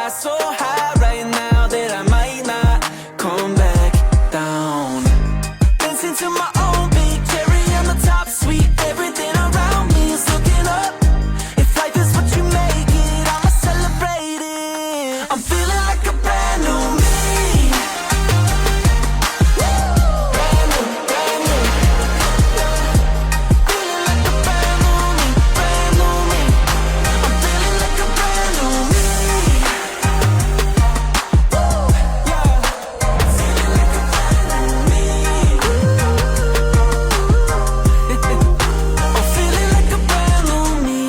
fly so high right now that I might not come back down. Dancing to my own big cherry on the top, sweet. Everything around me is looking up. If life is what you make it, I'ma celebrate it. I'm feeling like a brand new me. Brand new, brand new. Feeling like a brand new me, brand new me. I'm feeling like a brand new me. Woo, yeah. Feeling like a brand new me. I'm feeling like a brand new me.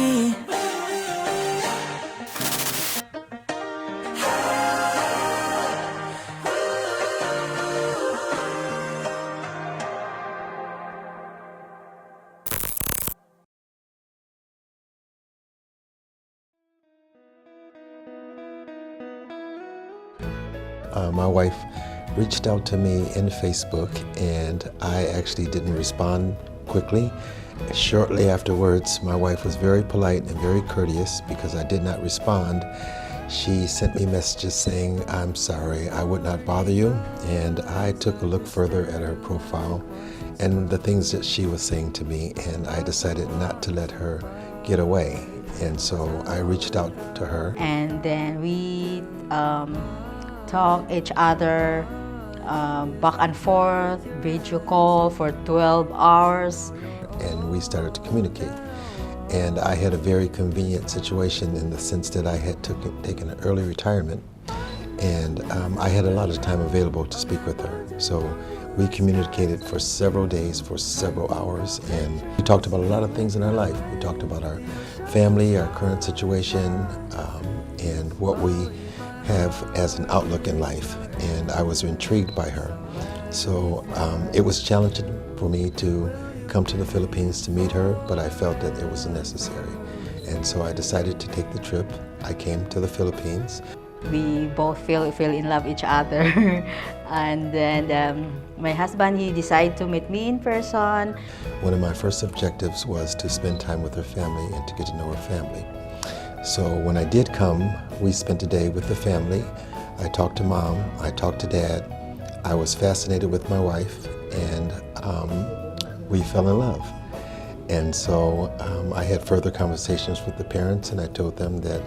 My wife reached out to me in Facebook, and I actually didn't respond quickly. Shortly afterwards, my wife was very polite and very courteous because I did not respond. She sent me messages saying, "I'm sorry, I would not bother you," and I took a look further at her profile and the things that she was saying to me, and I decided not to let her get away. And so I reached out to her. And then we talk each other back and forth, video call for 12 hours. And we started to communicate. And I had a very convenient situation in the sense that I had taken an early retirement, and I had a lot of time available to speak with her. So we communicated for several days, for several hours, and we talked about a lot of things in our life. We talked about our family, our current situation, and what we have as an outlook in life. And I was intrigued by her. So it was challenging for me to come to the Philippines to meet her, but I felt that it was necessary. And so I decided to take the trip. I came to the Philippines. We both fell in love each other. And then my husband, he decided to meet me in person. One of my first objectives was to spend time with her family and to get to know her family. So when I did come, we spent a day with the family. I talked to Mom, I talked to Dad. I was fascinated with my wife, and we fell in love. And so I had further conversations with the parents, and I told them that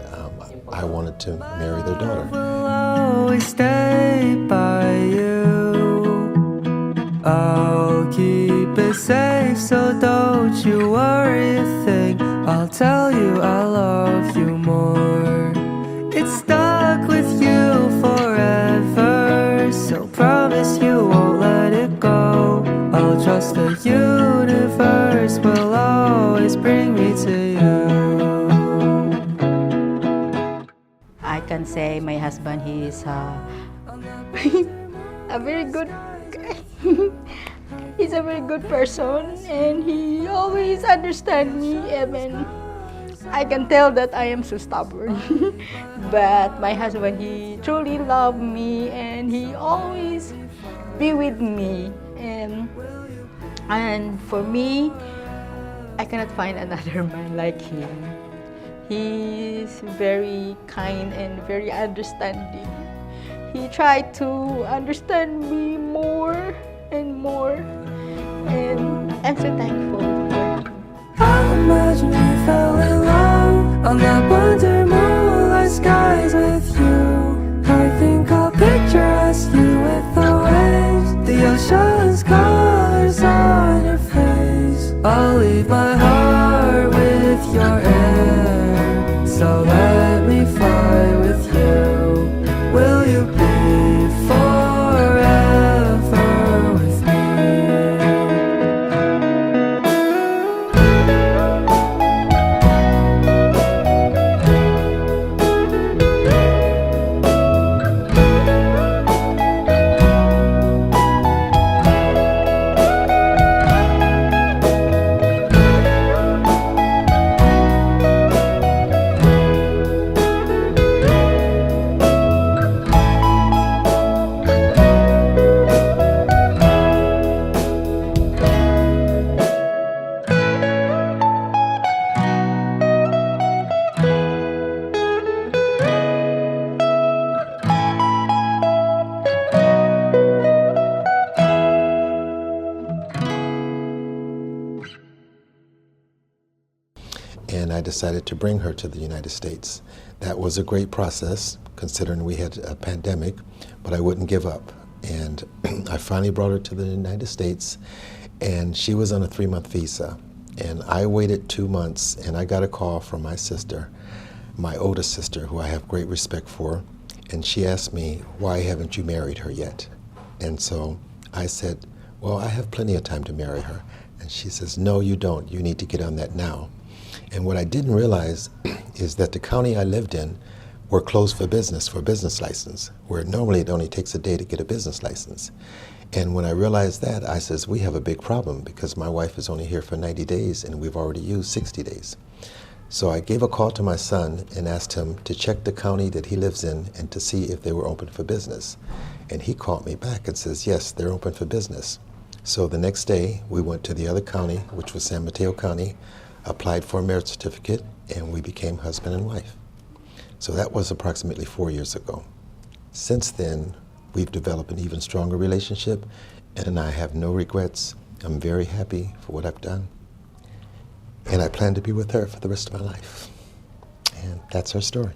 I wanted to marry their daughter. Will always stay by you. I'll keep it safe, so don't you worry a thing. I'll tell you I love you more. It's stuck with you forever, so promise you won't let it go. I'll trust the universe will always bring me to you. I can say my husband, he is a very good guy. He's a very good person, and he always understands me, even I can tell that I am so stubborn. But my husband, he truly loves me, and he always be with me. And for me, I cannot find another man like him. He is very kind and very understanding. He tried to understand me more and more, and I'm so thankful for him. I imagine we fell in love on that wonder moonlight skies with you. I think I'll picture us, you with the waves, the ocean's colors on your face. I'll leave my heart with your air, so let me fly with you. Will you be forever with me? decided to bring her to the United States. That was a great process, considering we had a pandemic, but I wouldn't give up. And I finally brought her to the United States, and she was on a 3-month visa. And I waited 2 months, and I got a call from my sister, my oldest sister, who I have great respect for, and she asked me, why haven't you married her yet? And so I said, well, I have plenty of time to marry her. And she says, no, you don't. You need to get on that now. And what I didn't realize is that the county I lived in were closed for business license, where normally it only takes a day to get a business license. And when I realized that, I says, we have a big problem because my wife is only here for 90 days and we've already used 60 days. So I gave a call to my son and asked him to check the county that he lives in and to see if they were open for business. And he called me back and says, yes, they're open for business. So the next day, we went to the other county, which was San Mateo County, applied for a marriage certificate, and we became husband and wife. So that was approximately 4 years ago. Since then, we've developed an even stronger relationship, and I have no regrets. I'm very happy for what I've done. And I plan to be with her for the rest of my life. And that's our story.